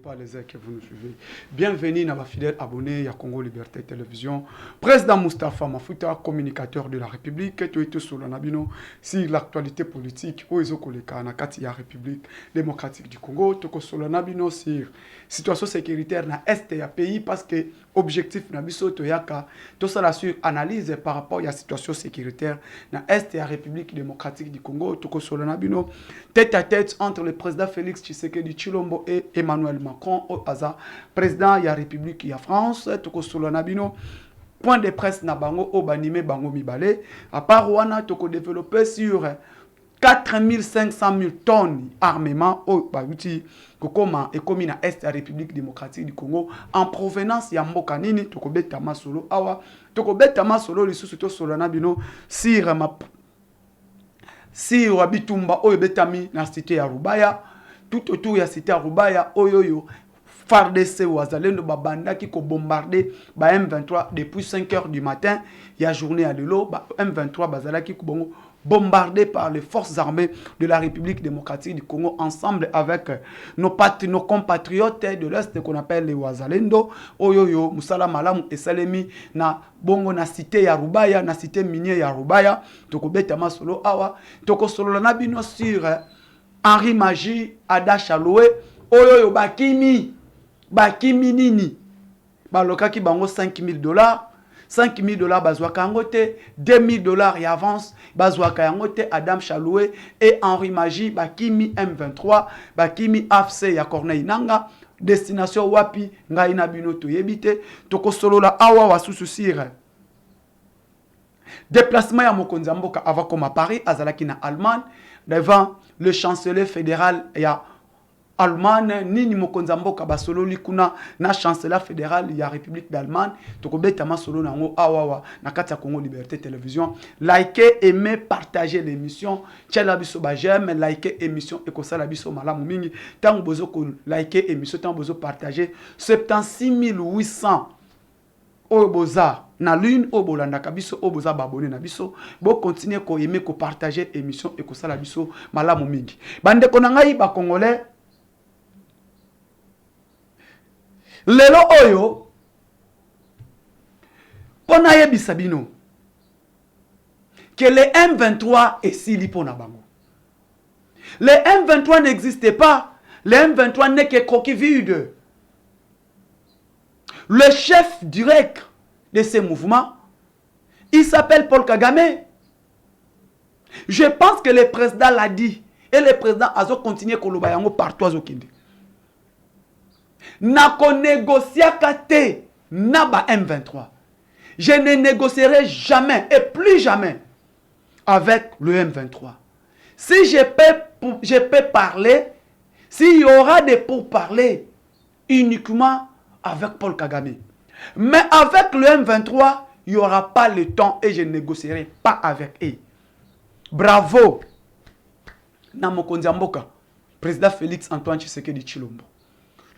pas les ailes que vous nous suivez. Bienvenue dans ma fidèle abonné à Congo Liberté Télévision. Président Moustapha Mafuta, communicateur de la République, tu es sur l'anabino sur l'actualité politique au Ezokoleka na kati ya République démocratique du Congo. Tu es sur l'anabino sur situation sécuritaire dans l'est ya pays parce que objectif na biso to yaka tout ça la sur analyse par rapport à la situation sécuritaire dans l'est ya République démocratique du Congo. Tu es sur l'anabino tête à tête entre le président Félix Tshisekedi Tshilombo et Emmanuel Macron au hasard président de la République de France. Toko solo nabino point de presse na bango au banime bango mibale à part wana toko développé sur 4500 000 tonnes armement au baguti kokoma ekomi na est de la République démocratique du Congo en provenance ya mboka nini toko beta masolo awa toko beta masolo lisusu to solo nabino sur ma si wabitumba oyo betami na cité ya Rubaya tout autour ya cité ya Rubaya oyoyo FARDC wazalendo babanda qui ko bombardé ba M23 depuis 5 h du matin ya journée à l'élo ba M23 bazala qui ko bongo bombardé par les forces armées de la République démocratique du Congo ensemble avec nos compatriotes de l'Est qu'on appelle les wazalendo oyoyo musala malamu esalemi na bongo na cité ya Rubaya na cité minière ya Rubaya toko beta masolo awa toko solo na bino sur Henri Magie Ada Chaloué oyoyo bakimi nini baloka ki bango $5 000 bazwaka yango te $2 000 ya avance bazwaka yango te Adam Chaloué et Henri Magie bakimi M23 bakimi AFC ya Corneille Nanga destination wapi ngai na bino toyebite tokosolola awa wasusu sire déplacement ya mokonzi mboka avant comme à Paris azalaki na Allemagne devant le chancelier fédéral ya Allemagne nini mokonzi mboka basolo likuna na chancelier fédéral ya République d'Allemagne tokobeta masolo nango awawa na kati ya Congo Liberté Télévision. Likez, aimez, partagez l'émission. Tchela biso ba j'aime, likez émission et kosala biso malamu mingi. Tant bozo ko likez émission, tant bozo partager 76 800 oboza na lune obolanda kabiso oboza babone na biso bo continuer ko aimer ko partager émission et kosala biso malamu mingi. Bande ko ngai ba congolais lelo oyo pona yebisa bino que le M23 est sili pona bango. Le M23 n'existe pas. Le M23 n'est que coquille vide. Le chef direct de ces mouvements, il s'appelle Paul Kagame. Je pense que le président l'a dit. Et le président a continué à partout à Zokinde. Nako négociaka te naba M23. Je ne négocierai jamais et plus jamais avec le M23. Si je peux parler, s'il y aura des pourparlers uniquement avec Paul Kagame. Mais avec le M23, il n'y aura pas le temps et je ne négocierai pas avec eux. Bravo. Namokonzi Mboka, président Félix Antoine Tshisekedi Tshilombo.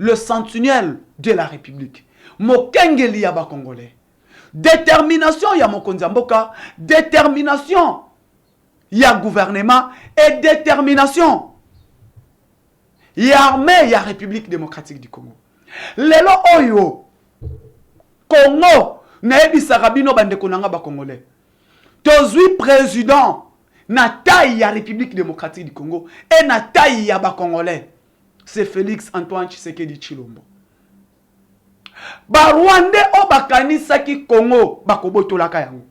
Le sentinelle de la République. Mokengeli yaba Congolais. Détermination ya Mokonzi Mboka, détermination ya gouvernement et détermination ya armée ya République démocratique du Congo. Lelo oyo Congo na ebisaka bino bandeko nanga ba Congolais. Tozui président na taille ya République démocratique du Congo et na taille ya ba Congolais. C'est Félix Antoine Tshisekedi Tshilombo. Ba Rwandais o bakanisa ki Congo bakobotolaka yango.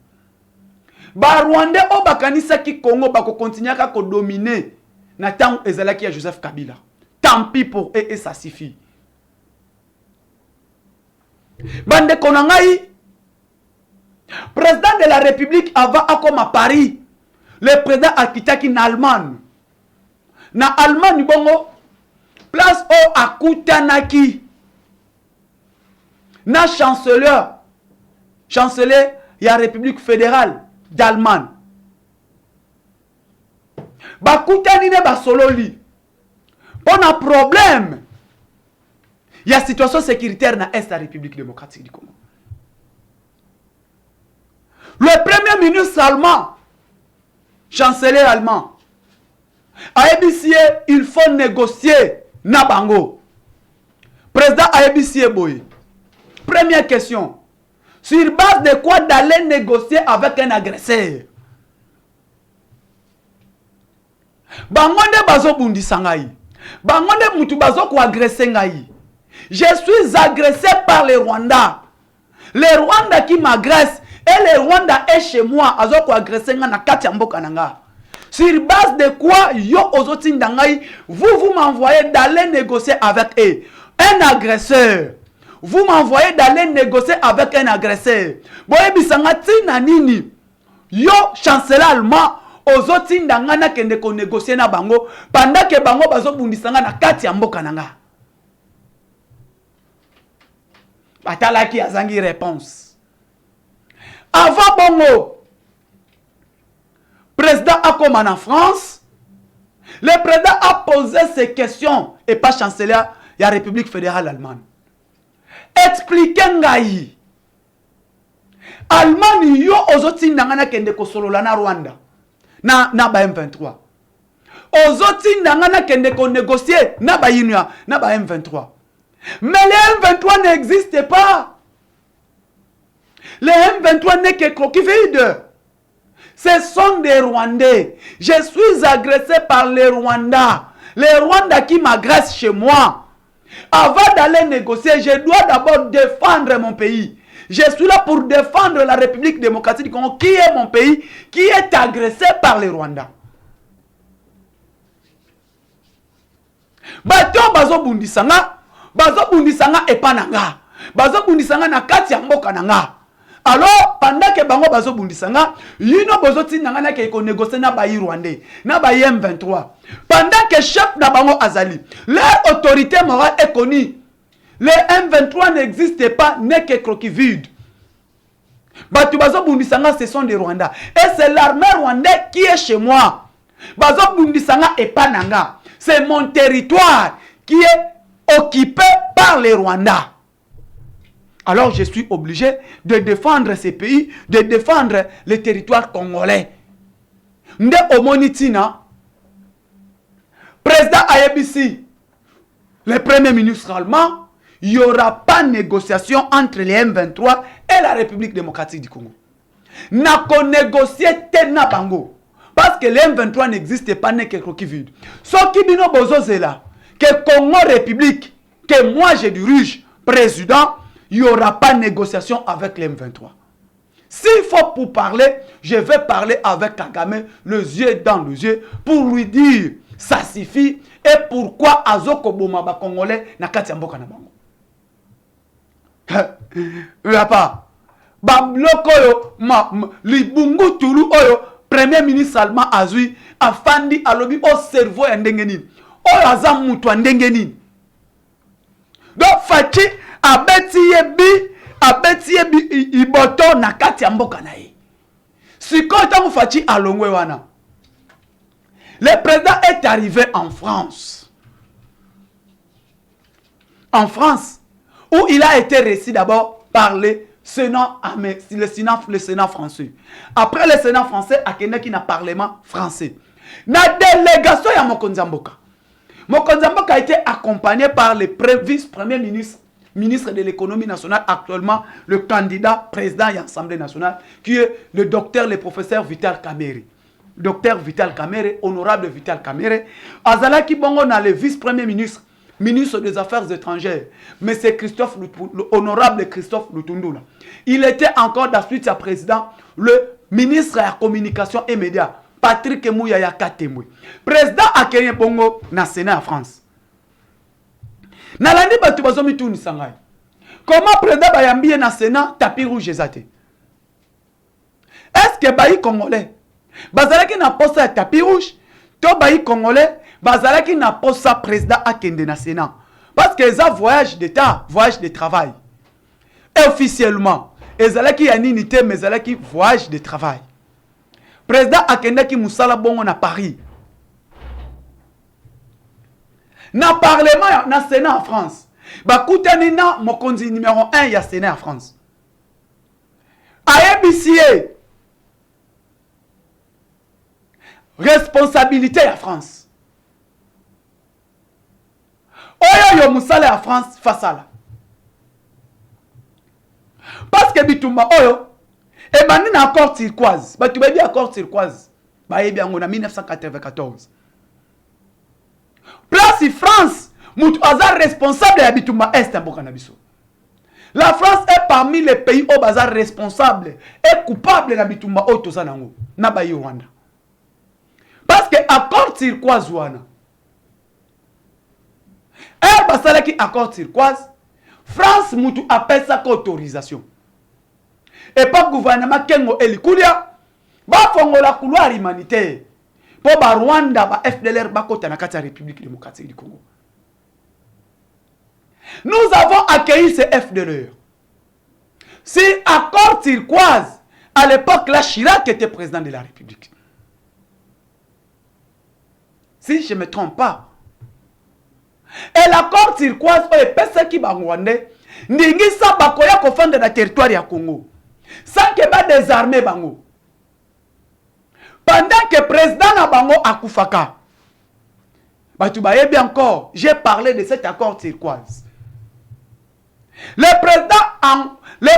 Ba Rwandais o bakanisa ki Congo bako continuaka ko dominer na tango ezalaki ya Joseph Kabila. Tant pis pour eux et ça suffit. Bande konangai président de la République avant akoma Paris. Le président akitaki na Allemagne. Na Allemagne bongo place au akutanaki na chancelier ya République fédérale d'Allemagne. Bakutani ne basololi. Pour un problème, il y a situation sécuritaire dans l'Est de la République démocratique du Congo. Le premier ministre allemand, chancelier allemand, a édicté il faut négocier na bango. Président Ayebisi Eboye. Première question. Sur base de quoi d'aller négocier avec un agresseur? Bangonde bazo bundi sangai. Bangonde mutu bazo ko agresser ngai. Je suis agressé par les Rwandais. Les Rwandais qui m'agressent et les Rwandais est chez moi. Azo ko agresser nga na kati mboka nanga. Sur base de quoi yo ozoti ndangai, vous m'envoyez d'aller négocier avec eux. Un agresseur. Vous m'envoyez d'aller négocier avec un agresseur. Boye bisanga tina nini? Yo chancelier allemand ozoti ndangana kende ko négocier na bango pendant que bango bazo bundisanga na kati ya mboka nanga. Batalaki azangi réponse. Avant bongo président a comme en France, le président a posé ces questions et pas chancelier de la République fédérale allemande. Expliquez ngai. Allemagne yo ozoti ndangana kende ko solola na Rwanda. Na ba M23. Ozoti ndangana kende ko négocier na ba Inuya, na ba M23. Mais les M23 n'existent pas. Les M23 n'est que coquille vide. Ce sont des Rwandais. Je suis agressé par les Rwandais. Les Rwandais qui m'agressent chez moi. Avant d'aller négocier, je dois d'abord défendre mon pays. Je suis là pour défendre la République démocratique du Congo, qui est mon pays, qui est agressé par les Rwandais. Bato bazo bundisanga et pananga. Bazo bundisanga na kati ya mboka nanga. Alors, pendant que bango bazo bundisanga, yino bozo tinanga na ke ko négocier na ba Rwandais, na ba M23. Pendant que chef na bango azali, leur autorité morale est connue. Les M23 n'existent pas, n'est que croquis vide. Batu bazo bundisanga, ce sont des Rwandais. Et c'est l'armée rwandaise qui est chez moi. Bazo bundisanga et pananga. C'est mon territoire qui est occupé par les Rwandais. Alors je suis obligé de défendre ces pays, de défendre les territoires congolais. Nde Omonitina, président Ayebisi, le premier ministre allemand, il n'y aura pas de négociation entre les M23 et la République démocratique du Congo. N'a qu'on négocier tena bango. Parce que les M23 n'existent pas, n'est que croquis vide. Ce qui bino bozo zela, que Congo République, que moi je dirige, président, il n'y aura pas de négociation avec les M23. S'il faut pour parler, je vais parler avec Kagame, les yeux dans les yeux, pour lui dire, ça suffit, et pourquoi Azoko Bomaba Congolais n'a qu'à Tiamboka Nabango. Papa, Babloko yo, Libungu Tulu Oyo, Premier ministre allemand Azui, Afandi Alobi, au cerveau et Ndengenin, au Azam Moutou Ndengenin. Donc, Fati, abeti yebi iboto na kati ya mboka na ye. Siko tangu Fati alongwe wana. Le président est arrivé en France. En France, où il a été reçu d'abord par le Sénat français. Après le Sénat français, Akenda qui n'a parlement français. Na délégation ya Mokonzi Mboka. Mokonzi Mboka a été accompagné par le vice-premier ministre de l'économie nationale, actuellement le candidat président de l'Assemblée nationale, qui est le docteur, le professeur Vital Kamerhe. Docteur Vital Kamerhe, honorable Vital Kamerhe. Azalaki Bongo na le vice-premier ministre, ministre des Affaires étrangères, M. Honorable Christophe Lutundula. Il était encore dans suite à président, le ministre de la communication et médias, Patrick Mouyaya Katemwe. Président Akenye Bongo na Sénat en France. Nalandi batu bazomi tuni sangai. Comment président bayambiye na Sénat tapis rouge ezate? Est-ce que bayi congolais bazalaki na posa ya tapis rouge to bayi congolais bazalaki na posa président akende na Sénat? Parce que ça voyage d'état, voyage de travail. Et officiellement, ezalaki ya nini te mais ezalaki voyage de travail. Président akende ki musala bongo na Paris. Na parlement, na Sénat en France. Bakutani na mokonzi numéro 1 ya Sénat en France. Ayebisi responsabilité ya France. Oyo to musala ya France face à là. Parce que bitumba oyo et bandi na accord turquoise. Ba tu bien accord turquoise. Ba yebi yango na 1994. Place France, mutu azar responsable ya bitumba est mboka na biso. La France est parmi les pays au bazar responsable et coupable na bitumba oyo toza nango na ba Rwanda. Parce que accord turquoise wana. Basala ki accord turquoise, France mutu appelle ça autorisation. Et pas gouvernement Kengo Elikulia, ba fongola couloir humanitaire. Pour ba Rwanda, ba FDLR, ba kota na kati ya République démocratique du Congo. Nous avons accueilli ces FDLR. Si accord turquoise, à l'époque, là, Chirac était président de la République. Si je ne me trompe pas. Et l'accord turquoise, est personne qui va Rwandais, n'ingi sa bakoya kofanda na territoire ya Congo. Sans que ba désarmer bango. Pendant que président na bango akufaka. Batu ba yebi encore, j'ai parlé de cet accord turquoise. Le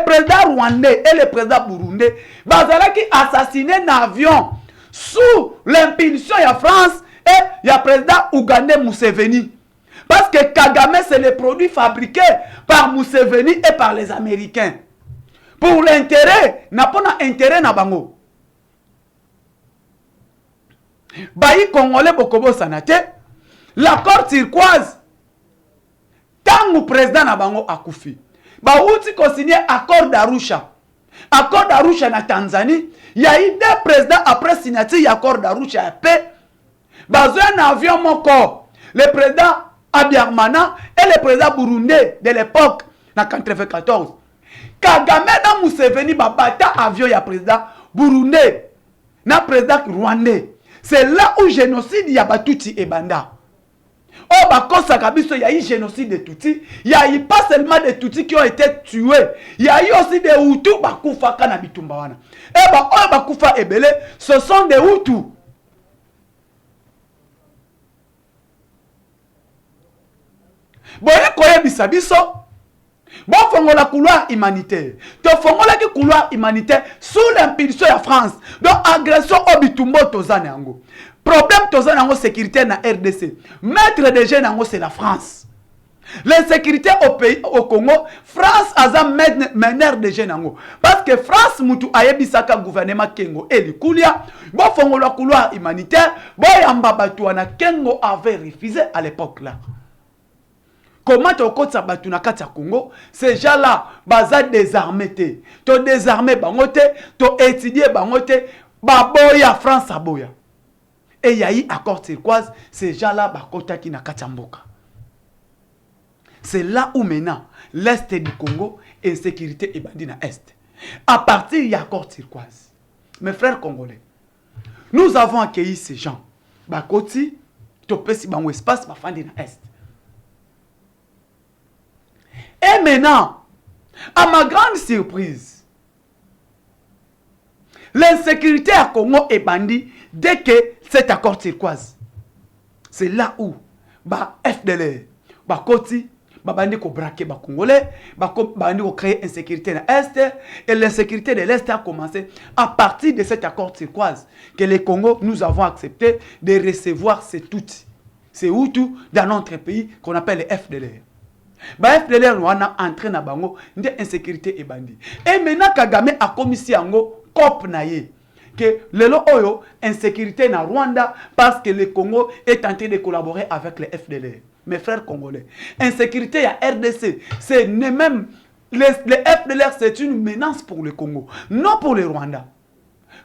président rwandais et le président burundais, bazala qui assassiné un avion sous l'impulsion de la France et le président ougandais Museveni. Parce que Kagame, c'est le produit fabriqué par Museveni et par les Américains. Pour l'intérêt, n'a pas d'intérêt na bango. Bayi Congolais Bokobo Sanate, l'accord turquoise, tant que président na bango akufi. Ba outi ko signé accord d'Arusha. Accord d'Arusha na Tanzanie, il y a eu deux présidents après signature accord d'Arusha à paix. Bazo un avion moko. Le président Abiyarimana et le président burundais de l'époque na 1994. Kagame na Museveni babata avion ya président burundais na président rwandais. C'est là où génocide ya Batuti et Banda. Oh, bakosa kabiso, il y a eu génocide de Tutsi. Il y a eu pas seulement des Tutsis qui ont été tués. Il y a eu aussi des Hutus bakufa kana bitumbawana. Et bah, oh, bakufa ebele, ce sont des Hutus. Boye koye bisabiso. Bon, fongo la couloir humanitaire. To fongo la couloir humanitaire sous l'impulsion de la France. Donc, agression au bitumbo tozane ango. Problème tozane ango sécurité na RDC. Maître des jeunes ango c'est la France. L'insécurité au pays, au Congo, France a un meneur de jeunes ango. Parce que France mutu ayebisaka gouvernement Kengo et Likulia. Bon, fongo la couloir humanitaire. Bon, yamba batuana Kengo avait refusé à l'époque là. Comment tu as battu na kati ya Congo? Ces gens-là, baza désarmé te. To désarmé bangote, to étudié bangote, baboya France aboya. Et il y a eu accord turquoise, ces gens-là bakota ki na kati ya mboka. C'est là où maintenant l'est du Congo et insécurité et bandit na est. À partir de l'accord turquoise. Mes frères congolais, nous avons accueilli ces gens. Bakoti, to pesi bango espace bafandi na est. Et maintenant, à ma grande surprise, l'insécurité à Congo est bandit dès que cet accord turquoise. C'est là où FDLR, Koti, bandi ko braquer ba Congolais, bandi ko créer insécurité dans l'Est, et l'insécurité de l'Est a commencé à partir de cet accord turquoise que le Congo, nous avons accepté de recevoir ces Tutsis, ces Hutus dans notre pays qu'on appelle les FDLR. Ba FDLR wana entré na bango nde insécurité et bandit. Et maintenant Kagame a commis yango cop na ye que lelo oyo insécurité na Rwanda parce que le Congo est en train de collaborer avec les FDLR. Mes frères congolais, insécurité à RDC, c'est même les FDLR, c'est une menace pour le Congo, non pour le Rwanda.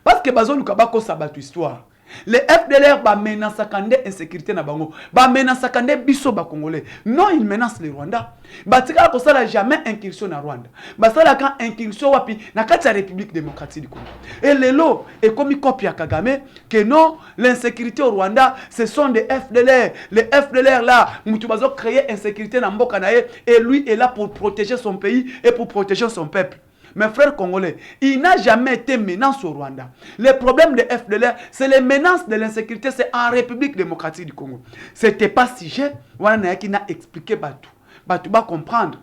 Parce que bazo lukabako sabatu histoire. Les FDLR ba menace kande insécurité na bango, ba menace kande biso ba congolais. Non, ils menacent le Rwanda. Ba tika ko sala jamais incursion na Rwanda. Ba sala quand incursion wapi na kati ya République démocratique du Congo. Et lelo est comme copie à Kagame que non, l'insécurité au Rwanda, ce sont des FDLR. Les FDLR là, mutu bazo créer insécurité na mboka na ye et lui est là pour protéger son pays et pour protéger son peuple. Mes frères congolais, il n'a jamais été menace au Rwanda. Le problème des FDLR, c'est les menaces de l'insécurité, c'est en République démocratique du Congo. Ce n'était pas sujet, voilà qui n'a expliqué tout. tu vas comprendre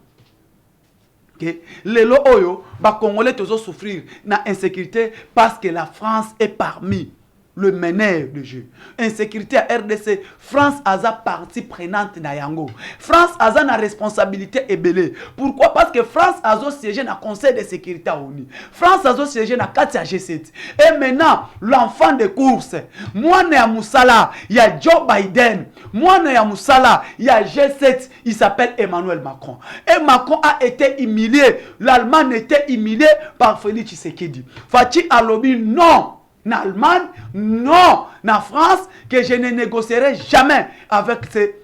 que les Oyo, les Congolais toujours souffrir d'insécurité parce que la France est parmi le meneur de jeu. Insécurité à RDC, France a sa partie prenante na yango. France a sa responsabilité ébélée. Pourquoi? Parce que France a siégé dans le Conseil de sécurité à ONU. France a siégé dans le G7. Et maintenant, l'enfant de course, moi né à Moussala, il y a Joe Biden. Moi né à Moussala, il y a G7, il s'appelle Emmanuel Macron. Et Macron a été humilié. L'Allemagne était humiliée par Félix Tshisekedi. Fatih Alobi, non. En Allemagne, non. En France, que je ne négocierai jamais avec ces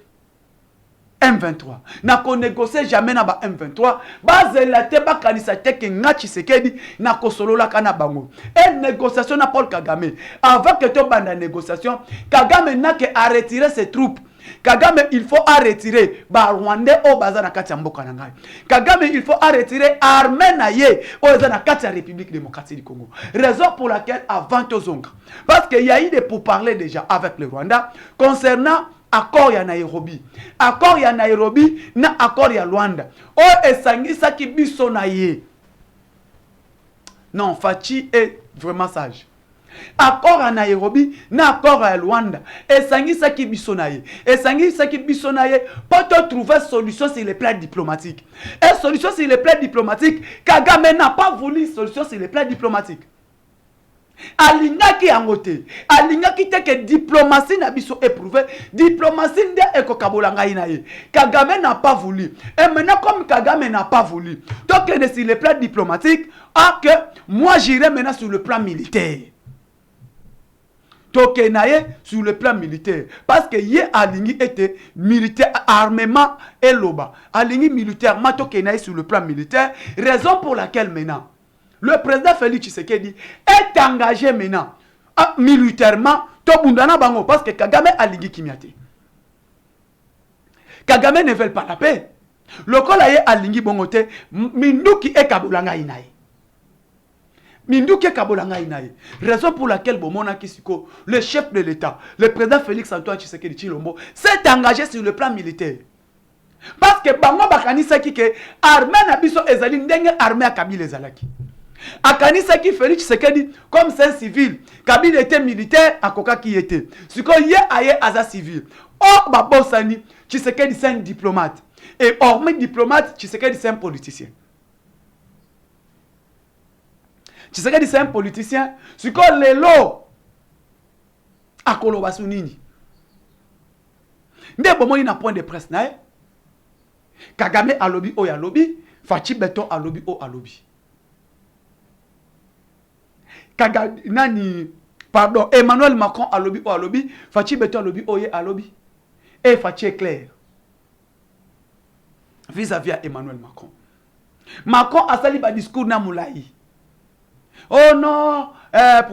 M23. Je ne négocierai jamais avec M23. Bazelate bakanisate ke ngachi sekedi na kosolola kana bango. Et négociation na Paul Kagame. Avant que tu bande négociation, Kagame n'a que à retirer ses troupes. Kagame, il faut retirer Rwandais au bazar na kati ya mboka na ngai. Kagame, il faut retirer armée na ye au bazar na kati ya République démocratique du Congo. Raison pour laquelle avant Tozonga, parce qu'il y a eu des pourparlers déjà avec le Rwanda concernant accord ya Nairobi. Accord ya Nairobi na accord ya Rwanda. O esangisa ki biso na ye. Non, Fachi est vraiment sage. Accord à Nairobi, na accord à Luanda. Et sangisa ki bisonaye. Et sangisa ki bisonaye pour te trouver solution sur les plans diplomatiques. Et solution sur les plans diplomatiques, Kagame n'a pas voulu solution sur les plans diplomatiques. Alinga ki angote. Alinga ki te que diplomatie n'a biso éprouvé. Diplomatie nde eko kabolanga inaye. Kagame n'a pas voulu. Et maintenant comme Kagame n'a pas voulu, donc sur les plans diplomatiques, que moi j'irai maintenant sur le plan militaire. Tokenaye sur le plan militaire. Parce que yé Alingi était militaire, armement et loba. Alingi militairement, Tokenaye sur le plan militaire. Raison pour laquelle maintenant, le président Félix Tshisekedi est engagé maintenant militairement. Tobundana bango parce que Kagame Alingi Kimiate. Kagame ne veut pas la paix. Le kolaye Alingi bongote, Minduki e Kabulanga inaye. Minduke Kabolanga inaye. Raison pour laquelle Bomona Kisiko, le chef de l'État, le président Félix Antoine Tshisekedi Chilombo, s'est engagé sur le plan militaire. Parce que Bango Bakanisa ki ke armée na biso ezali ndenge armée à Kabila ezalaki. Akanisa ki Félix Tshisekedi comme c'est un civil, Kabila était militaire, Akoka qui était. Ce qu'on y aye aza civil. Or Babosani, Tshisekedi c'est un diplomate. Et hormis diplomate, Tshisekedi c'est un politicien. Tshisekedi c'est un politicien. Ce qu'on les lots à Kolobasunini. Nde bomoni na point de presse nae. Kagame a lobby o ya lobby. Fachi Beton a lobby o a lobby. Pardon, Emmanuel Macron a lobby o a lobby. Fachi Beton a lobby o ye a lobby. Et Fachi est clair. Vis-à-vis à Emmanuel Macron. Macron a sali ba discours na moulaï. Oh non,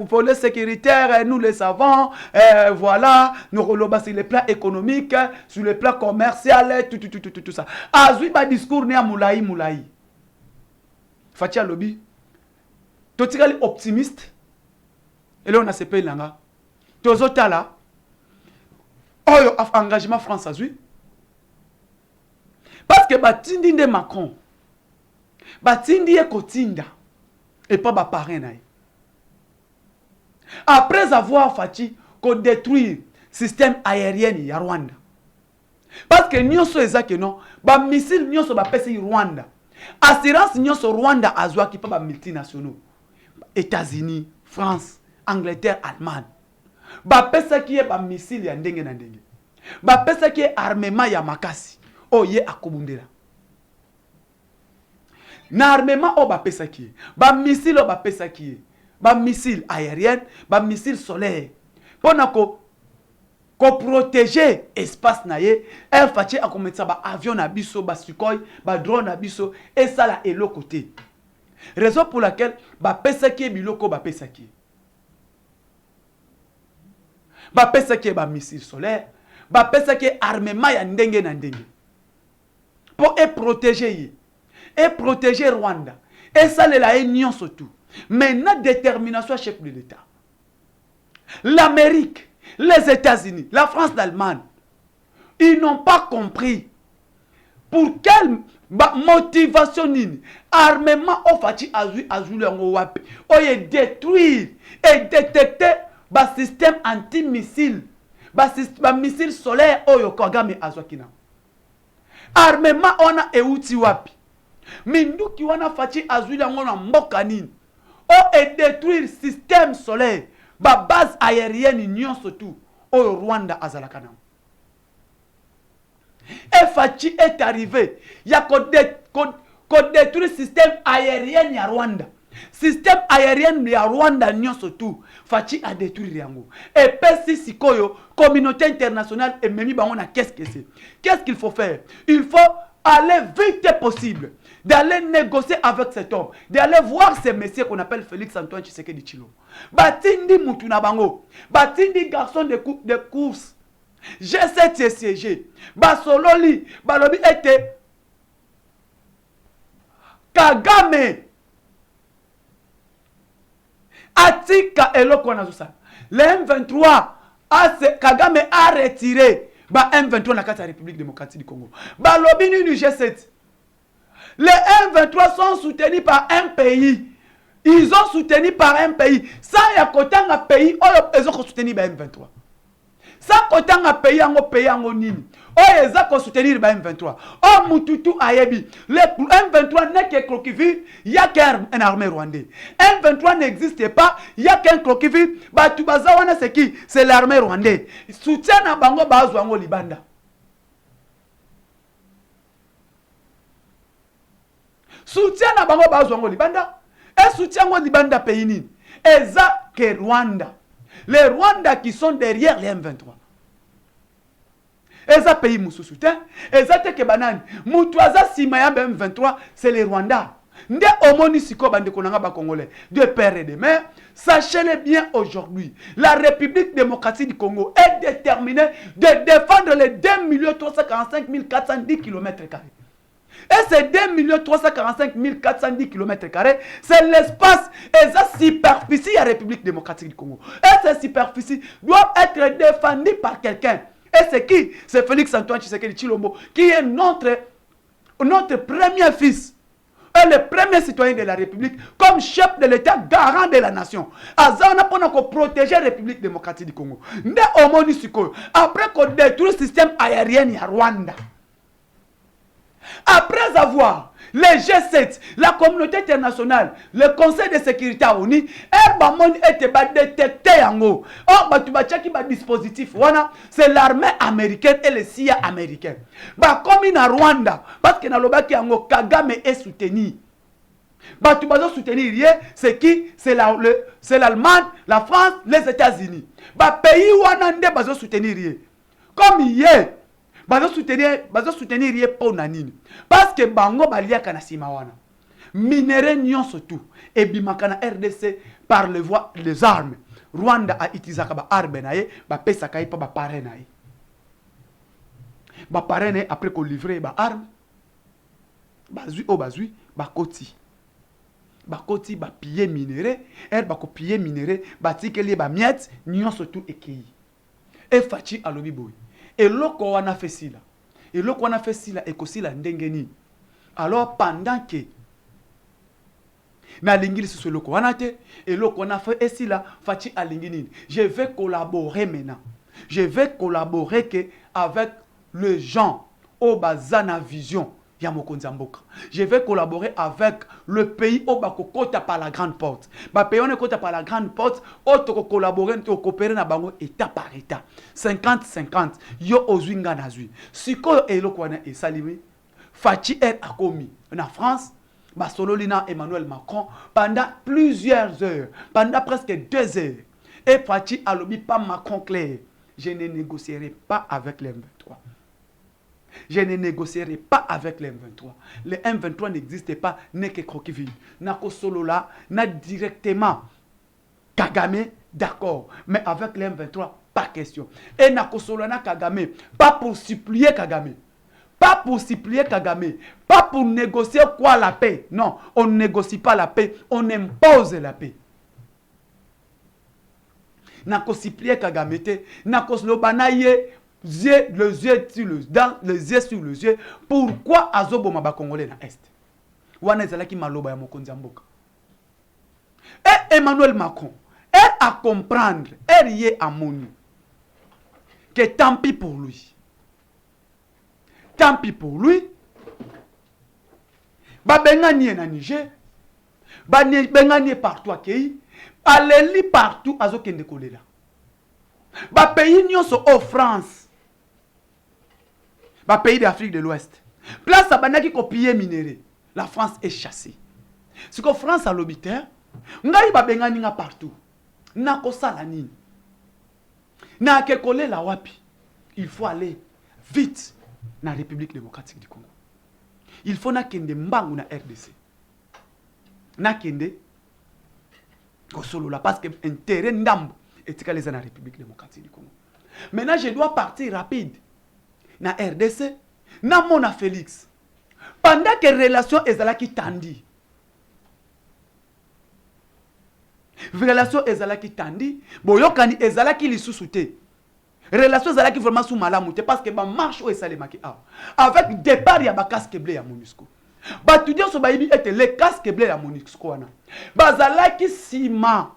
pour les sécuritaires, nous les savons, voilà, nous relevons sur le plan économique, sur le plan commercial, tout ça. Azui ba discours ne moulaï. Fatia lobby. Totikali optimiste. Et là on a ce pays là. Tozotala. Oyo engagement France azui. Parce que batindi de Macron. Batindi e kotinda. Et pas ma parrain. Après avoir fait qu'on détruit le système aérien de Rwanda. Parce que nous sommes que non, les missiles nous sommes passés Rwanda. Assurance nous sommes Rwanda azwa qui pas multinationaux. États-Unis, France, Angleterre, Allemagne. Ba pesa qui est ba missile ya ndenge na ndenge. Ba pesa qui est armement ya makasi. Oh ye akobundela. Na armement o ba pesa ki ba missile o ba pesa ki ba missile aérien ba missile solaire pona ko protéger espace na ye el fachi akometsa ba avion na biso ba Sukhoi ba drone na biso et ça là et l'autre côté raison pour laquelle ba pesa ki biloko ba pesa ki ba missile solaire ba pesa ki armement ya ndenge na ndenge pour protéger ye et protéger Rwanda. Et ça, c'est la union surtout. Maintenant, détermination chef de l'État. L'Amérique, les États-Unis, la France, l'Allemagne, ils n'ont pas compris. Pour quelle motivation nini? Armement au fati azuli yango wapi. Oye détruire et détecter ba système anti-missile. Ba missile solaire oyo Kagame azwakina. Armement ona euti wapi. Minduki wana fati azuli yango na mboka nini. O et détruire système solaire. Ba base aérienne nyonso tout. Oyo Rwanda azalakana. Et Fachi est arrivé. Il y a qu'on détruit le système aérien de Rwanda. Système aérien de Rwanda, surtout. Fachi a détruit Riango. Et Pessi Sikoyo, communauté internationale, et Memi Bangona, qu'est-ce que c'est? Qu'est-ce qu'il faut faire? Il faut aller vite possible. D'aller négocier avec cet homme. D'aller voir ces messieurs qu'on appelle Félix Antoine Tshisekedi Tshilombo. Batindi Mutuna Bango. Batindi garçon de course. G7 siégé. Basololi, balobi était Kagame. Atika eloko nazusa. Le M23 Kagame a retiré ba M23 na kati ya République démocratique du Congo. Balobi ni G7. Les M23 sont soutenus par un pays. Ils ont soutenu par un pays. Ça y a côté un pays, ils ont soutenu par M23. Ça côté un pays ango nini. Ils ont soutenu par M23. Oh Mututu Ayebi. Le M23 n'est que croqueville, il n'y a qu'un armée rwandais. M23 n'existe pas, il n'y a qu'un croqueville. Batubazawana c'est qui? C'est l'armée rwandaise. Soutien à Bango Bazwango Libanda. Soutien à Bango Bazwango Libanda. Et soutien au Libanda pays nini. Et ça que Rwanda. Les Rwandais qui sont derrière les M23. Et ça pays moussou soutien. Et ça que banane. Moutouaza Simaya M23, c'est les Rwandais. Nde omoni siko bande konanga ba congolais de père et de mère, sachez-le bien aujourd'hui, la République démocratique du Congo est déterminée de défendre les 2 345 410 km². Et ces 2 345 410 km², c'est l'espace et sa superficie de la République démocratique du Congo. Et ces superficies doivent être défendues par quelqu'un. Et c'est qui? C'est Félix Antoine Tshisekedi Tshilombo, qui est notre premier fils. Et le premier citoyen de la République, comme chef de l'État, garant de la nation. Azana pour protéger la République démocratique du Congo. Après qu'on détruit le système aérien à Rwanda. Après avoir les G7, la communauté internationale, le Conseil de sécurité à ONU, était détecté en haut. Or, dispositif, c'est l'armée américaine et le CIA américain. Comme en Rwanda, parce que dans Kagame est soutenu. C'est qui? C'est l'Allemagne, la France, les États-Unis. Pays où on soutenir. Comme hier. Bazo soutenir pour nanini parce que bango balia kana simawana minéraux nyonso tout et bimakana RDC par les armes. Rwanda a utilisé ba arme nae ba pesa kai pa ba pare nae ba pare nae après qu'on livrer ba arme bazui ba koti ba piller minéraux ba ko piller minéraux ba tikeli ba miette nyonso tout ekei et fachi alobi boy. Et loko wana fait sila. Et loko wana fait sila et kosila ndengeni. Alors pendant que na lingili sur loko wana te et loko wana fait sila fachi alingini. Je vais collaborer maintenant. Je vais collaborer avec les gens au bazana vision ya mokonzi mboka. Je vais collaborer avec le pays au bakokota par la grande porte. Ba pays on kota par la grande porte, auto collaborer, to coopérer na bango état par état. 50-50 yo ozwinga nazwi. Siko eloko wana esalimi. Fachi akomi na France, basololina Emmanuel Macron pendant plusieurs heures, pendant presque 2 heures. Et Fachi alobi pas Macron clair. Je ne négocierai pas avec les M23. Je ne négocierai pas avec les M23. Les M23 n'existent pas, n'est que croqueville. Nako solo là, n'a directement Kagame, d'accord. Mais avec les M23, pas question. Et Nako solo na Kagame, pas pour supplier Kagame. Pas pour supplier Kagame. Pas pour négocier quoi la paix. Non, on ne négocie pas la paix, on impose la paix. Nako supplier Kagame te, Nako solo banaye. les yeux sur les yeux, pourquoi azoboma ba Congolais na Est? Wana ezalaki maloba ya mokonzi ya mboka. Et Emmanuel Macron, elle à comprendre, elle y est à monu. Que tant pis pour lui. Tant pis pour lui. Ba bengani na Niger. Ba bengani partout à Kei. Allez partout à Zokende Kolela. Ba pays nyonso au France. Ba pays d'Afrique de l'Ouest. Place à banaki copier minéré. La France est chassée. Ce que France a l'obité, ngai ba bengani nga partout. Na kosala nini. Na kekole la wapi. Il faut aller vite na République démocratique du Congo. Il faut na kende mbangu na RDC. Na kende kosolo la parce que intérêt ndambo etika les na République démocratique du Congo. Maintenant je dois partir rapide na RDC na mona Félix. Pendant que relation ezalaki tandi. Relation ezalaki tandi, boyokani ezalaki lisusu te. Relation ezalaki vraiment sous malamu te parce que ba marche o esalemaki awa. Avec départ ya ba casque bleu ya MONUSCO. Ba tudio so bayibi ete le casque bleu ya MONUSCO wana. Bazalaki sima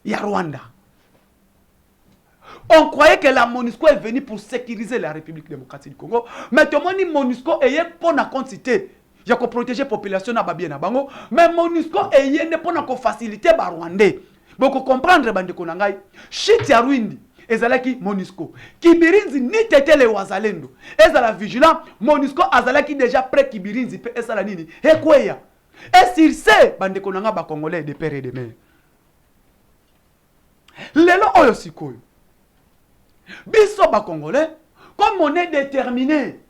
ya Rwanda. On croyait que la MONUSCO est venue pour sécuriser la République démocratique du Congo, mais tout le monde MONUSCO est pour la quantité. Il y a qu'on protéger la population na babie na bango, mais MONUSCO est pour na faciliter ba Rwandais. Beaucoup comprendre bande konangai. Shit ya Rwindi ezalaki MONUSCO. Kibirinzi ni tete le wazalendo. Ezala vigilant, MONUSCO azalaki déjà prêt Kibirinzi pe ezala nini. Ekweya. Et sur ce bande konanga ba Congolais de père et de mère. Lelo oyo sikoyo. Biso ba Congolais, comme on est déterminé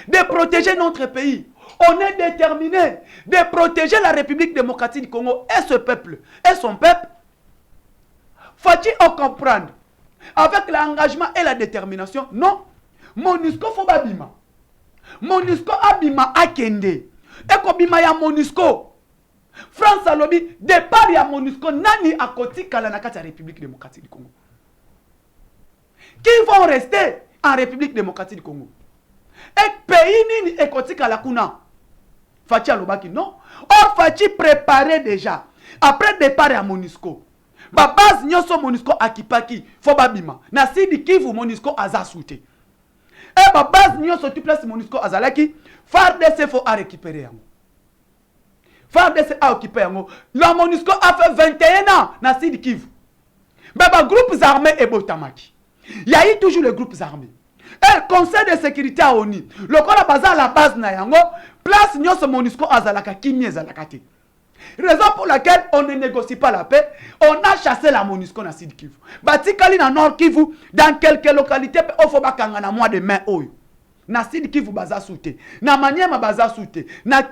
de protéger notre pays, on est déterminé de protéger la République démocratique du Congo et ce peuple, et son peuple. Faut-il en comprendre? Avec l'engagement et la détermination, non. MONUSCO faut babima. MONUSCO abima akende. Et kobima ya MONUSCO. France a lobby, départ ya MONUSCO, nani akoti kalanakati ya République démocratique du Congo. Qui vont rester en République démocratique du Congo. Et pays nini ekotika la kuna. Fachi alobaki non. Or Fachi préparé déjà. Après départ à MONUSCO. Ba base nyonso MONUSCO akipaki fo babima. Na sidi kivu MONUSCO aza soute. Et ba base nyonso tu place MONUSCO azalaki FARDC faut à récupérer yango. FARDC a occupé yango. La MONUSCO a fait 21 ans na sidi kivu. Mais ba groupes armés et botamaki. Il y a eu toujours les groupes armés. Et le Conseil de sécurité à ONU, le corps a la base na yango, place nyonso MONUSCO azalaka kimi ezalakate. Raison pour laquelle on ne négocie pas la paix, on a chassé la MONUSCO na Sud Kivu. Batikali na Nord Kivu, dans quelques localités, on faut bakanga na mois de mai oyo. Na Sud Kivu baza soute, na Maniema baza soute, na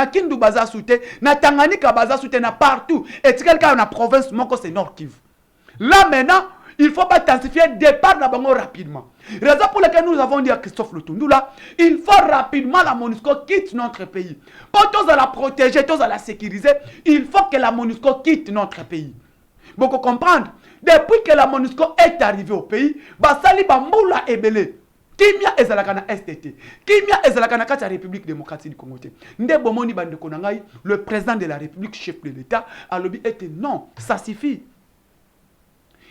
Kindu baza soute, na Tanganyika baza soute, na partout. Et si quelqu'un na province, moko c'est Nord Kivu. Là maintenant, il faut pas intensifier le départ de la bango rapidement. Raison pour laquelle nous avons dit à Christophe Lutundula, il faut rapidement la MONUSCO quitte notre pays. Pour tous à la protéger, tous à la sécuriser, il faut que la MONUSCO quitte notre pays. Beaucoup comprendre. Depuis que la MONUSCO est arrivée au pays, basali bamboula ebele. Kimia ezalakana STT. Kimia ezalakana kati République démocratique du Congo. Nde bomoni bande konangai, le président de la République, chef de l'État, a lobby était non, ça suffit.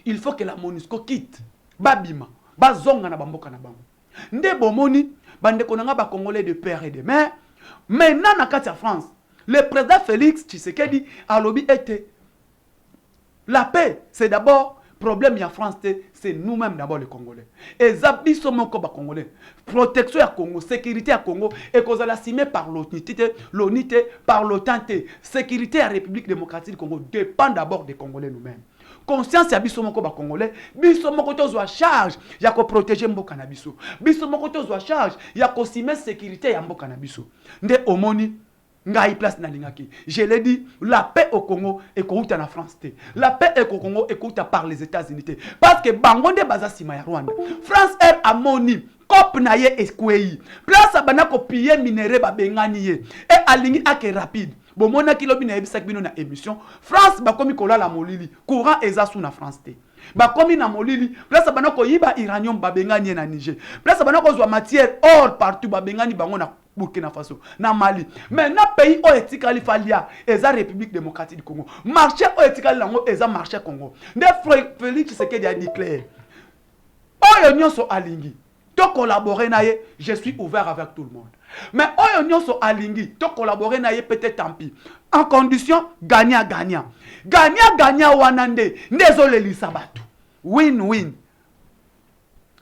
Il faut que la MONUSCO quitte. Babima. Bazonga na bamboka na bango. Nde bomoni, bande konanga ba Congolais de père et de mère. Maintenant, na kati France, le président Félix Tshisekedi a lobby était. La paix, c'est d'abord, problème ya France, c'est nous-mêmes d'abord les Congolais. Et zabiso moko ba Congolais. Protection ya Congo, sécurité à Congo, et qu'on a signé par l'ONU, par l'OTAN, sécurité à République démocratique du Congo dépend d'abord des Congolais nous-mêmes. Conscience ya biso moko ba Congolais, biso moko tozwa charge ya ko protéger mboka na biso. Biso moko tozwa charge ya ko simer sécurité ya mboka na biso. Nde omoni ngai place na lingaki. Je l'ai dit, la paix au Congo est kouta na France te. La paix au Congo est kouta par les États-Unis te. Parce que bangonde baza sima ya Rwanda. France est amoni Kop na ye eskwei. Place bana ko piller minéré ba bengani ye. Et alingi ake rapide. Bon mona kilobi na ebisak bino na émission. France ba komi kola la molili. Courant ezasu na France te. Ba komi na molili place banako yiba iranium babengani na Niger place banako zwa matière or partout babengani bango na Burkina Faso na Mali mais na pays o etikali falia eza République démocratique du Congo marché o etikali lango eza marché Congo nde Félix Tshisekedi a déclaré oyo nyonso alingi to collaborer na ye je suis ouvert avec tout le monde mais oyo nyonso alingi to collaborer na ye peut-être tant pis en condition gagnant gagnant gagnant gagnant wanande ndezole lisabatu win-win.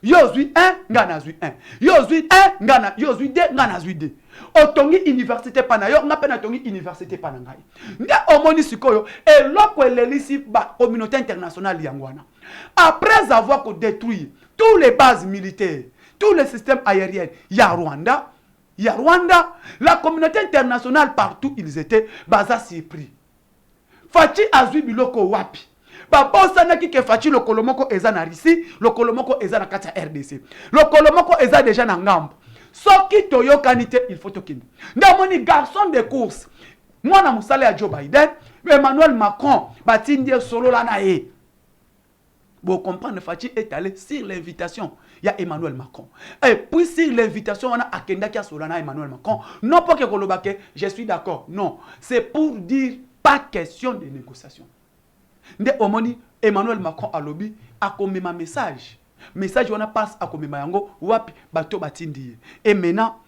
Yo zui 1, ngana zui 1. Yo zui 1, ngana, yo zui 2, ngana zui 2. Otongi université pana yo, nga pena tongi université pana ngai. Nde omoni sikoyo, et loko elelisi ba communauté internationale yangwana. Après avoir détruit tous les bases militaires, tous les systèmes aériens, ya Rwanda, la communauté internationale partout ils étaient, baza surpris. Fachi azui biloko wapi. Babosana ki ke fachi le kolomoko eza na Russie, le kolomoko eza na kati ya RDC. Le kolomoko eza déjà na ngambo. Soki toyo kanite il faut tokine. Ndamoni garçon de course. Moi na musale ya Joe Biden, Emmanuel Macron batindie solo la na e. Vous comprenez, Fachi est allé sur l'invitation. Il y a Emmanuel Macron. Et puis sur l'invitation, on a Akenda qui a solana Emmanuel Macron. Non pas que Kolobake, je suis d'accord. Non. C'est pour dire pas question de négociation. Nde omoni Emmanuel Macron a lobby a commis ma message on a passe à commis yango wapi bato batindi et maintenant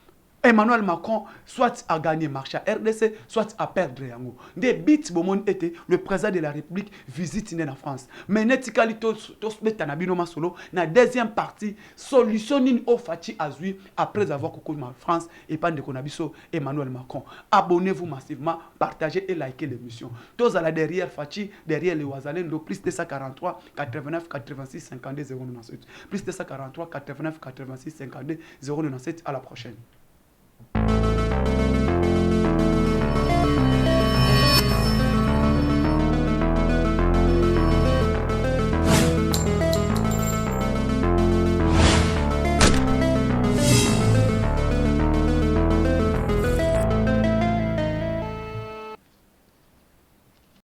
Emmanuel Macron soit a gagné marché à RDC soit à perdre yango des bits bomon était le président de la République visite en France mais netikali to betana bino masolo na deuxième partie solution ni au Fachi azui après avoir connu en France et pas de konabiso Emmanuel Macron abonnez-vous massivement partagez et likez l'émission tous à la derrière Fachi derrière les Wazalen le plus de 143 89 86 52 097 plus de 143 89 86 52 097 à la prochaine.